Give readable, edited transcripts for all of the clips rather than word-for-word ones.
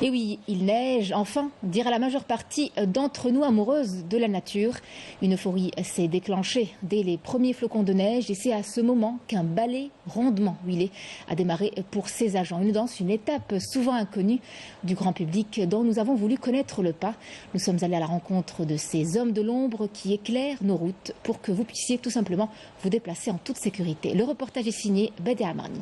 Et oui, il neige, enfin, dire à la majeure partie d'entre nous amoureuses de la nature. Une euphorie s'est déclenchée dès les premiers flocons de neige et c'est à ce moment qu'un ballet rondement huilé a démarré pour ses agents. Une danse, une étape souvent inconnue du grand public dont nous avons voulu connaître le pas. Nous sommes allés à la rencontre de ces hommes de l'ombre qui éclairent nos routes pour que vous puissiez tout simplement vous déplacer en toute sécurité. Le reportage est signé Badi Amani.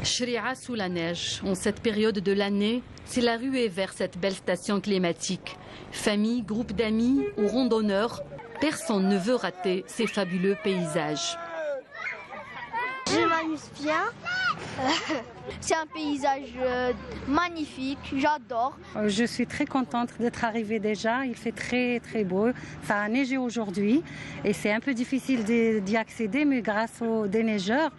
Chria sous la neige. En cette période de l'année, c'est la ruée vers cette belle station climatique. Famille, groupe d'amis ou randonneurs, personne ne veut rater ces fabuleux paysages. Je m'amuse bien. C'est un paysage magnifique, j'adore. Je suis très contente d'être arrivée déjà, il fait très beau. Ça a neigé aujourd'hui et c'est un peu difficile d'y accéder, mais grâce aux déneigeurs,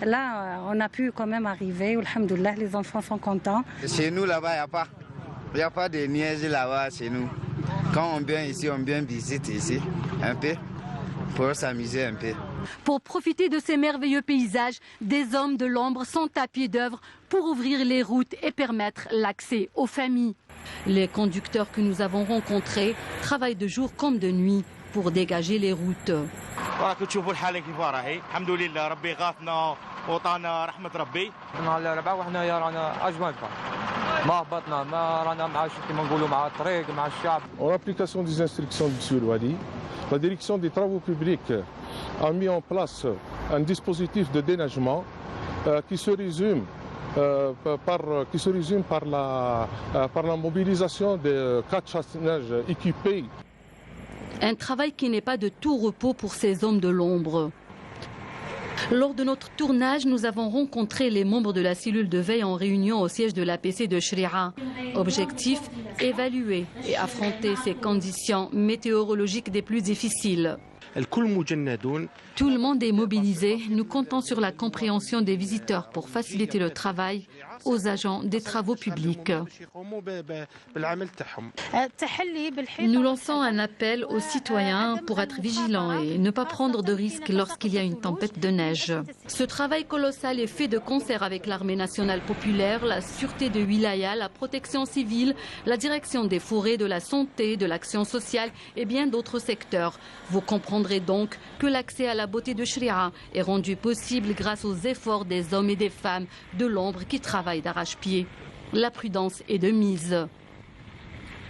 là on a pu quand même arriver. Alhamdoulilah, les enfants sont contents. Chez nous là-bas, il n'y a pas de neige là-bas chez nous. Quand on vient ici, on vient visiter ici un peu pour s'amuser un peu. Pour profiter de ces merveilleux paysages, des hommes de l'ombre sont à pied d'œuvre pour ouvrir les routes et permettre l'accès aux familles. Les conducteurs que nous avons rencontrés travaillent de jour comme de nuit pour dégager les routes. En application des instructions du M. Wadi, la direction des travaux publics a mis en place un dispositif de déneigement qui se résume par la mobilisation des 4 chasse-neige équipés. Un travail qui n'est pas de tout repos pour ces hommes de l'ombre. Lors de notre tournage, nous avons rencontré les membres de la cellule de veille en réunion au siège de l'APC de Chria. Objectif, évaluer et affronter ces conditions météorologiques des plus difficiles. Tout le monde est mobilisé. Nous comptons sur la compréhension des visiteurs pour faciliter le travail aux agents des travaux publics. Nous lançons un appel aux citoyens pour être vigilants et ne pas prendre de risques lorsqu'il y a une tempête de neige. Ce travail colossal est fait de concert avec l'armée nationale populaire, la sûreté de Wilaya, la protection civile, la direction des forêts, de la santé, de l'action sociale et bien d'autres secteurs. Vous comprendrez donc que l'accès à la beauté de Chria est rendu possible grâce aux efforts des hommes et des femmes de l'ombre qui travaillent d'arrache-pied. La prudence est de mise.